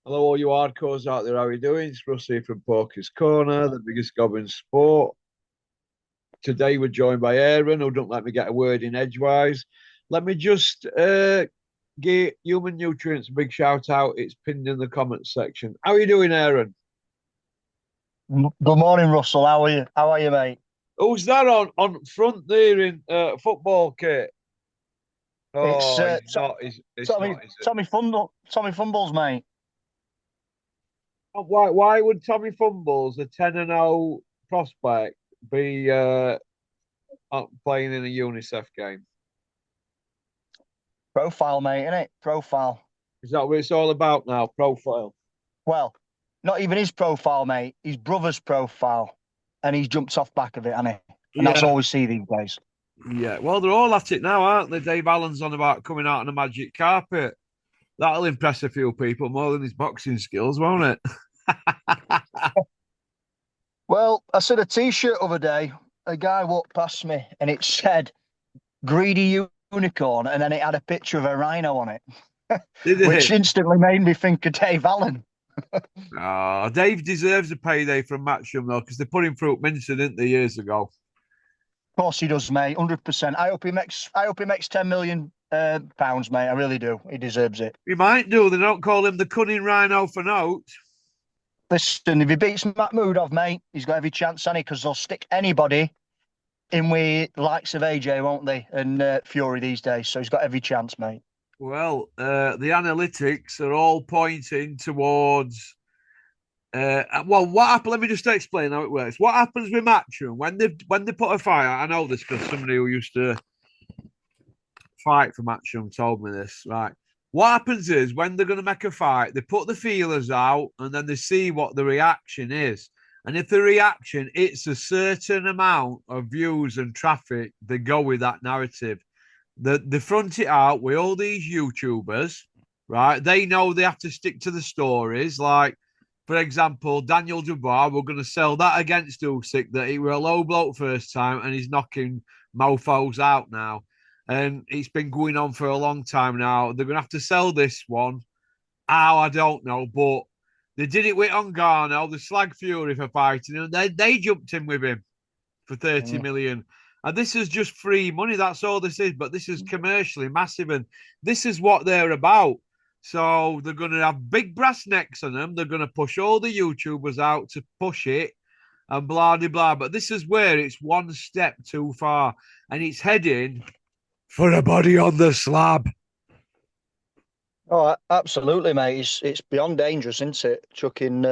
Hello, all you hardcores out there. How are you doing? It's Russ here from Poker's Corner, the biggest gob in sport. Today we're joined by Aaron, who don't let me get a word in edgewise. Let me just give Human Nutrients a big shout out. It's pinned in the comments section. How are you doing, Aaron? Good morning, Russell. How are you? How are you, mate? Who's that on front there in football kit? It's Oh, he's not. It's Tommy not, is it? Tommy Fumbles, mate. Why would Tommy Fumbles, a 10-0 prospect, be playing in a UNICEF game? Profile, mate, innit? Profile. Is that what it's all about now? Profile. Well, not even his profile, mate. His brother's profile, and he's jumped off back of it, hasn't he? And that's Yeah, all we see these days. yeah. Well, they're all at it now, aren't they? Dave Allen's on about coming out on a magic carpet. That'll impress a few people more than his boxing skills, won't it? Well, I said a T-shirt other day. A guy walked past me, and it said "greedy unicorn," and then it had a picture of a rhino on it, Did which it? instantly made me think of Dave Allen. Oh, Dave deserves a payday from Matchroom though, because they put him through Minster, didn't they, years ago? Of course he does, mate. 100%. I hope he makes 10 million pounds, mate. I really do. He deserves it. He might do. They don't call him the cunning rhino for note. Listen, if he beats Mahmoudov, mate, he's got every chance, Annie, because they'll stick anybody in with the likes of AJ, won't they? And Fury these days. So he's got every chance, mate. Well, the analytics are all pointing towards. Well, what happened? Let me just explain how it works. What happens with Matchroom when they put a fight? I know this because somebody who used to fight for Matchroom told me this. Right. What happens is when they're going to make a fight, they put the feelers out and then they see what the reaction is. And if the reaction it's a certain amount of views and traffic, they go with that narrative. They front it out with all these YouTubers, right? They know they have to stick to the stories. Like, for example, Daniel Dubois, we're going to sell that against Usyk that he were a low bloke first time and he's knocking mofos out now. And it's been going on for a long time now. They're going to have to sell this one. How, I don't know, but they did it with Ongano, the Slag Fury for fighting him. They jumped in with him for 30 Mm. million. And this is just free money. That's all this is. But this is commercially massive. And this is what they're about. So they're going to have big brass necks on them. They're going to push all the YouTubers out to push it and blah, blah, blah. But this is where it's one step too far. And it's heading for a body on the slab. Oh, absolutely, mate. It's beyond dangerous, isn't it? Chucking.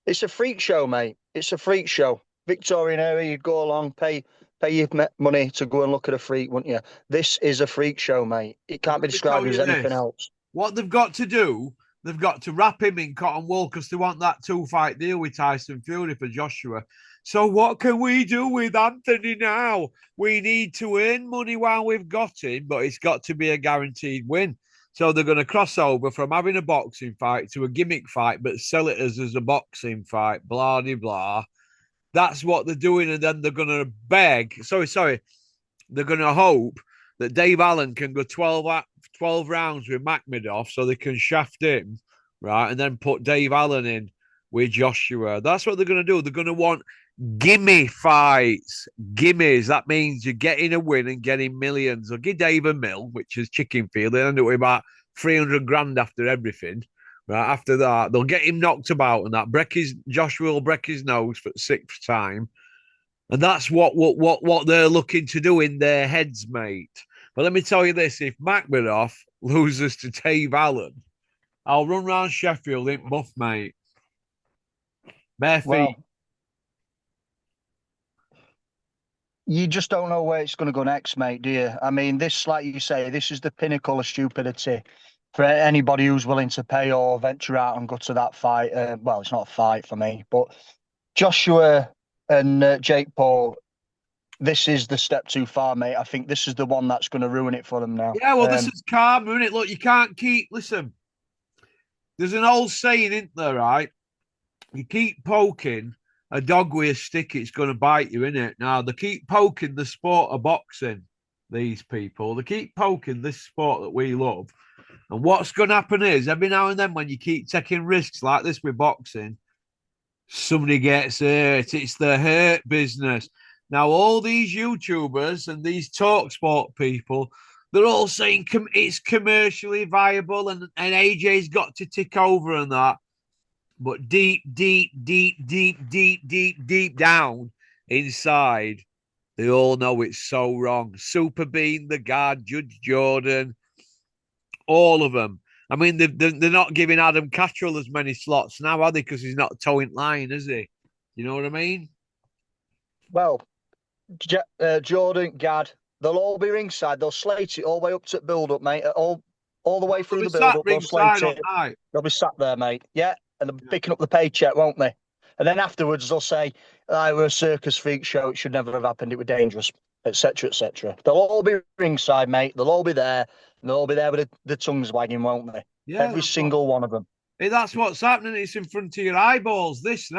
It's a freak show, mate. It's a freak show. Victorian era, you'd go along, pay your money to go and look at a freak, wouldn't you? This is a freak show, mate. It But can't be let me tell described as you anything this. else. What they've got to do, they've got to wrap him in cotton wool because they want that two-fight deal with Tyson Fury for Joshua. So what can we do with Anthony now? We need to earn money while we've got him, but it's got to be a guaranteed win. So they're going to cross over from having a boxing fight to a gimmick fight, but sell it as a boxing fight, blah, blah, blah. That's what they're doing. And then they're going to beg. Sorry. They're going to hope that Dave Allen can go 12 rounds with Makhmedov so they can shaft him, right? And then put Dave Allen in with Joshua. That's what they're going to do. They're going to want gimme fights, gimmies. That means you're getting a win and getting millions. They'll give Dave a mill, which is chicken field. They'll end up with about 300 grand after everything. Right after that, they'll get him knocked about and that. Joshua will break his nose for the sixth time. And that's what they're looking to do in their heads, mate. But let me tell you this: if Makhmedov loses to Dave Allen, I'll run round Sheffield in buff, mate. Bare feet. Well, you just don't know where it's going to go next, mate, do you? I mean, this, like you say, this is the pinnacle of stupidity for anybody who's willing to pay or venture out and go to that fight. Well, it's not a fight for me, but Joshua and Jake Paul, this is the step too far, mate. I think this is the one that's going to ruin it for them now. Yeah, well, this is karma, isn't it? Look, you can't keep. Listen, there's an old saying, isn't there? Right? You keep poking a dog with a stick, it's going to bite you, innit? Now they keep poking the sport of boxing. These people, they keep poking this sport that we love. And what's going to happen is every now and then when you keep taking risks like this with boxing, somebody gets hurt. It's the hurt business. Now, all these YouTubers and these talk sport people, they're all saying it's commercially viable and AJ's got to tick over and that. But deep down inside, they all know it's so wrong. Super Bean, the guard, Judge Jordan, all of them. I mean, they're not giving Adam Cattrall as many slots now, are they? Because he's not towing line, is he? You know what I mean? Well, Jordan, Gad, they'll all be ringside. They'll slate it all the way up to build up, mate. All the way through the build up. They'll slate it. Night. They'll be sat there, mate. Yeah, and they'll be picking up the paycheck, won't they? And then afterwards, they'll say, we're a circus freak show. It should never have happened. It was dangerous, etc., etc. They'll all be ringside, mate. They'll all be there. And they'll all be there with the tongues wagging, won't they? Yeah, every single one of them. That's what's happening. It's in front of your eyeballs. This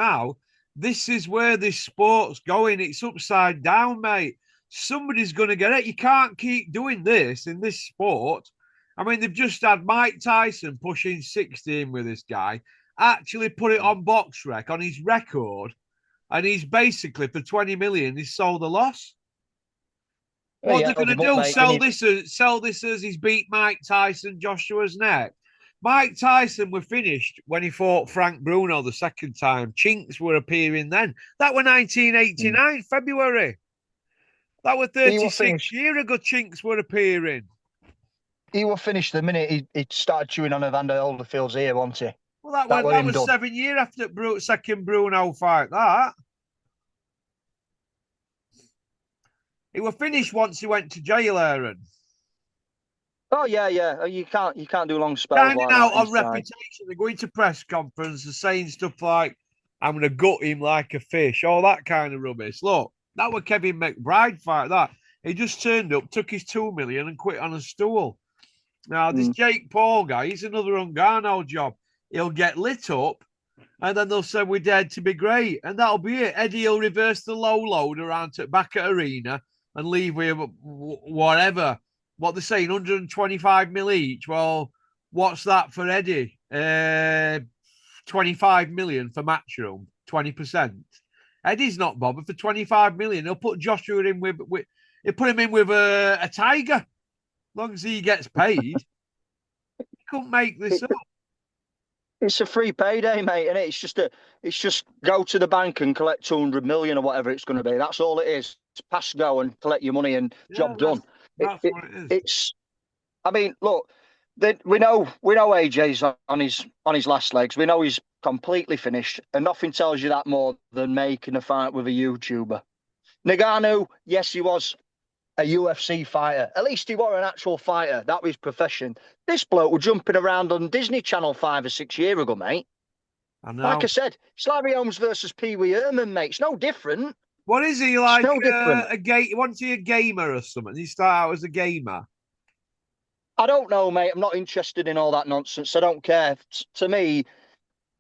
is where this sport's going. It's upside down, mate. Somebody's going to get it. You can't keep doing this in this sport. I mean, they've just had Mike Tyson pushing 16 with this guy, actually put it on BoxRec on his record, and he's basically, for 20 million, he's sold a loss. What they're going to do, sell this as he's beat Mike Tyson, Joshua's neck. Mike Tyson were finished when he fought Frank Bruno the second time. Chinks were appearing then. That were 1989, February. That were 36 years ago, Chinks were appearing. He was finished the minute he started chewing on Evander Holyfield's ear, wasn't he? Well, that was 7 years after second Bruno fight, that. He was finished once he went to jail, Aaron. Oh yeah. You can't do long spells. Finding out on reputation, they're going to press conference and saying stuff like, "I'm going to gut him like a fish," all that kind of rubbish. Look, that was Kevin McBride fight. That he just turned up, took his 2 million, and quit on a stool. Now this Jake Paul guy, he's another Ungano job. He'll get lit up, and then they'll say we're dead to be great, and that'll be it. Eddie will reverse the low load around to back at arena and leave with whatever. What they're saying, 125 mil each. Well, what's that for Eddie? 25 million for Matchroom, 20%. Eddie's not bothered for 25 million. He'll put Joshua in with he'll put him in with a tiger. As long as he gets paid. You couldn't make this up. It's a free payday, mate, and it's just go to the bank and collect 200 million or whatever it's going to be. That's all it is. It's pass go and collect your money and job done. That's what it is. I mean, look, we know AJ's on his last legs. We know he's completely finished, and nothing tells you that more than making a fight with a YouTuber. Ngannou, yes, he was a UFC fighter. At least he was an actual fighter. That was his profession. This bloke was jumping around on Disney Channel 5 or 6 years ago, mate. I know. Like I said, it's Larry Holmes versus Pee Wee Herman, mate. It's no different. What is he like? Wasn't he a gamer or something? Did he start out as a gamer? I don't know, mate. I'm not interested in all that nonsense. I don't care. To me,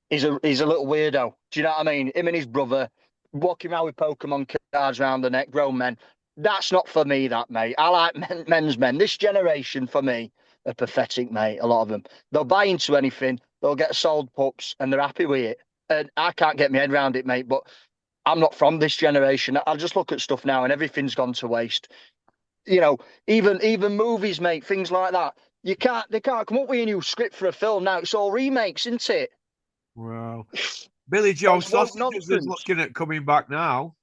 he's a little weirdo. Do you know what I mean? Him and his brother walking around with Pokemon cards around the neck, grown men. That's not for me, that, mate. I like men's men. This generation, for me, are pathetic, mate. A lot of them. They'll buy into anything. They'll get sold pups, and they're happy with it. And I can't get my head around it, mate. But I'm not from this generation. I just look at stuff now, and everything's gone to waste. You know, even movies, mate. Things like that. They can't come up with a new script for a film now. It's all remakes, isn't it? Well, Billy Joe Sausage is looking at coming back now.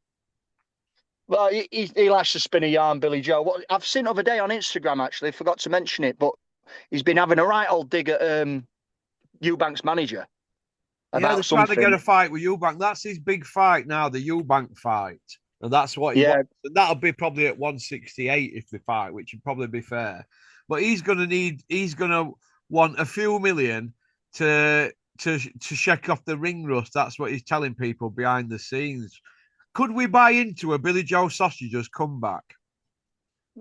Well, he likes to spin a yarn, Billy Joe. What I've seen the other day on Instagram, actually, forgot to mention it, but he's been having a right old dig at Eubank's manager. Yeah, they're trying to get a fight with Eubank. That's his big fight now, the Eubank fight. And that's what he wants. And that'll be probably at 168 if they fight, which would probably be fair. But he's going to want a few million to shake off the ring rust. That's what he's telling people behind the scenes. Could we buy into a Billy Joe Sausage's comeback?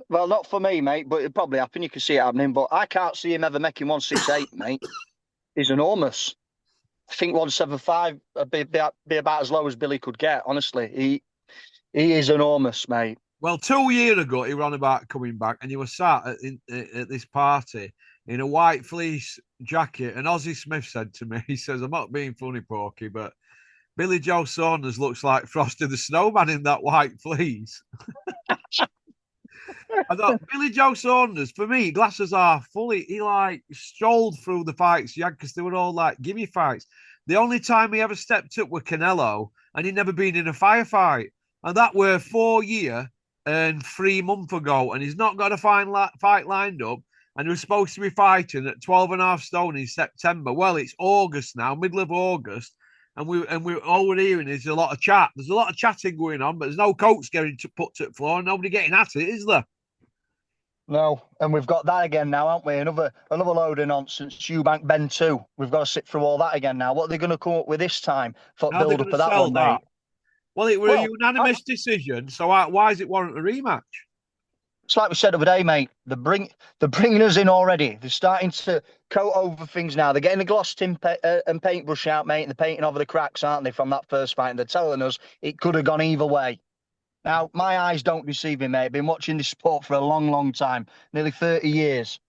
Well, not for me, mate, but it'll probably happen. You can see it happening, but I can't see him ever making 168, mate. He's enormous. I think 175 would be about as low as Billy could get, honestly. He is enormous, mate. Well, 2 years ago, he ran about coming back, and he was sat at this party. in a white fleece jacket. And Ozzie Smith said to me, he says, I'm not being funny, Porky, but Billy Joe Saunders looks like Frosty the Snowman in that white fleece. I thought Billy Joe Saunders, for me, glasses are fully. He like strolled through the fights he had because they were all like gimme fights. The only time he ever stepped up with Canelo, and he'd never been in a firefight, and that were 4 year and 3 months ago, and he's not got a fight lined up, and he was supposed to be fighting at 12 and a half stone in September. Well, it's August now, middle of August, and we're all we're hearing is a lot of chat. There's a lot of chatting going on, but there's no coats getting put to the floor, and nobody getting at it, is there? No, and we've got that again now, haven't we? Another load of nonsense. Eubank Ben 2. We've got to sit through all that again now. What are they going to come up with this time for How are they build up going of to that sell one, that? mate? Well, it was a unanimous decision, so why is it warrant a rematch? It's like we said the other day, mate. They're bringing us in already. They're starting to coat over things now. They're getting the gloss tin and paintbrush out, mate, and they're painting over the cracks, aren't they, from that first fight? And they're telling us it could have gone either way. Now, my eyes don't deceive me, mate. I've been watching this sport for a long, long time, nearly 30 years.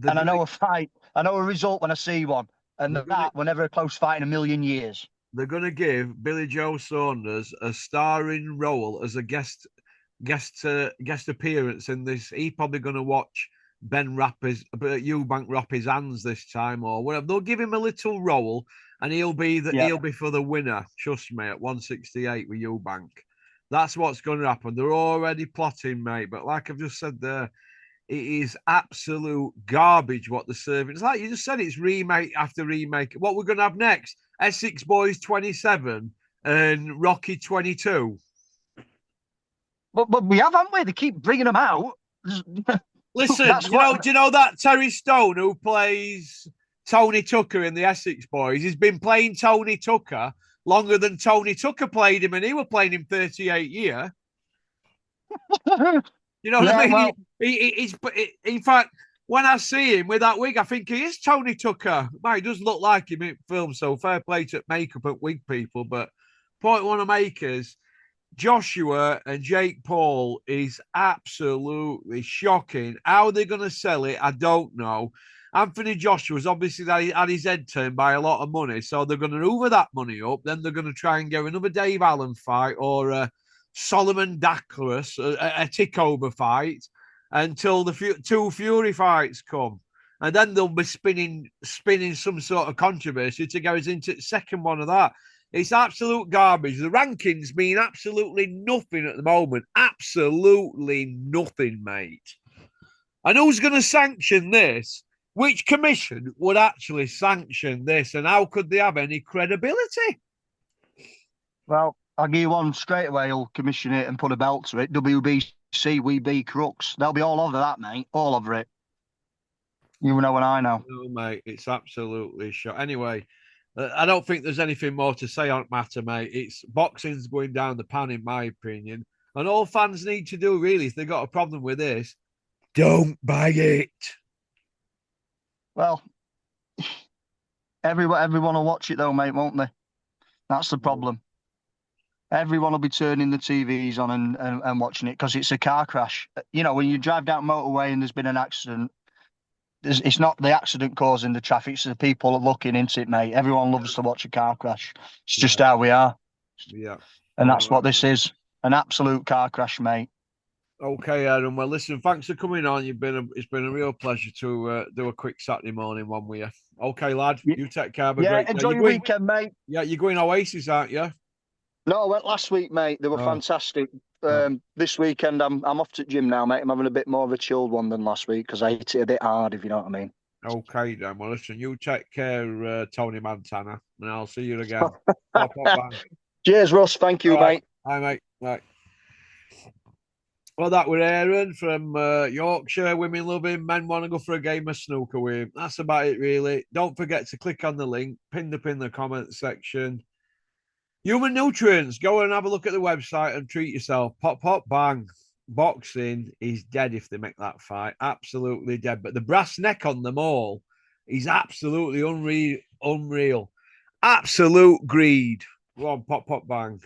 And I know a fight, I know a result when I see one. And that were never a close fight in a million years. They're going to give Billy Joe Saunders a starring role as a guest appearance in this. He's probably going to watch Eubank wrap his hands this time or whatever. They'll give him a little role, and he'll be for the winner. Trust me, at 168 with Eubank. That's what's going to happen. They're already plotting, mate. But like I've just said there, it is absolute garbage what they're serving. It's like you just said, it's remake after remake. What we're going to have next? Essex Boys 27 and Rocky 22. But we have, haven't we? They keep bringing them out. Listen, do you know that Terry Stone who plays Tony Tucker in the Essex Boys? He's been playing Tony Tucker longer than Tony Tucker played him, and he was playing him 38 years. You know what I mean? Well, he's in fact, when I see him with that wig, I think he is Tony Tucker. Well, he does look like him in film, so fair play to makeup and wig people. But point I want to make is Joshua and Jake Paul is absolutely shocking. How they're going to sell it, I don't know. Anthony Joshua's obviously had his head turned by a lot of money, so they're going to hoover that money up. Then they're going to try and get another Dave Allen fight or a Solomon Daklarus, a takeover fight, until the two Fury fights come. And then they'll be spinning some sort of controversy to go into the second one of that. It's absolute garbage. The rankings mean absolutely nothing at the moment. Absolutely nothing, mate. And who's going to sanction this? Which commission would actually sanction this? And how could they have any credibility? Well, I'll give you one straight away. He'll commission it and put a belt to it. WBC, we be crooks. They'll be all over that, mate. All over it. You know what I know. No, mate. It's absolutely shot. Anyway, I don't think there's anything more to say on matter, mate. It's boxing's going down the pan, in my opinion. And all fans need to do, really, if they've got a problem with this, don't buy it. Well, everyone will watch it, though, mate, won't they? That's the problem. Everyone will be turning the TVs on and watching it because it's a car crash. You know, when you drive down motorway and there's been an accident, it's not the accident causing the traffic, it's the people looking into it, mate. Everyone loves to watch a car crash. It's just how we are. Yeah. And that's what this is. An absolute car crash, mate. Okay, Aaron. Well, listen, thanks for coming on. It's been a real pleasure to do a quick Saturday morning one with you. Okay, lad. You take care. Enjoy your weekend, mate. Yeah, you're going Oasis, aren't you? No, I went last week, mate. They were fantastic. This weekend, I'm off to the gym now, mate. I'm having a bit more of a chilled one than last week because I hit it a bit hard, if you know what I mean. Okay, then. Well, listen, you take care, Tony Montana, and I'll see you again. Cheers, Russ. Thank you, mate. Hi, mate. Right. Well, that were Aaron from Yorkshire. Women love him. Men want to go for a game of snooker with him. That's about it, really. Don't forget to click on the link, pinned up in the comment section. Human Nutrients. Go and have a look at the website and treat yourself. Pop, pop, bang. Boxing is dead if they make that fight. Absolutely dead. But the brass neck on them all is absolutely unreal. Absolute greed. Go on, pop, pop, bang.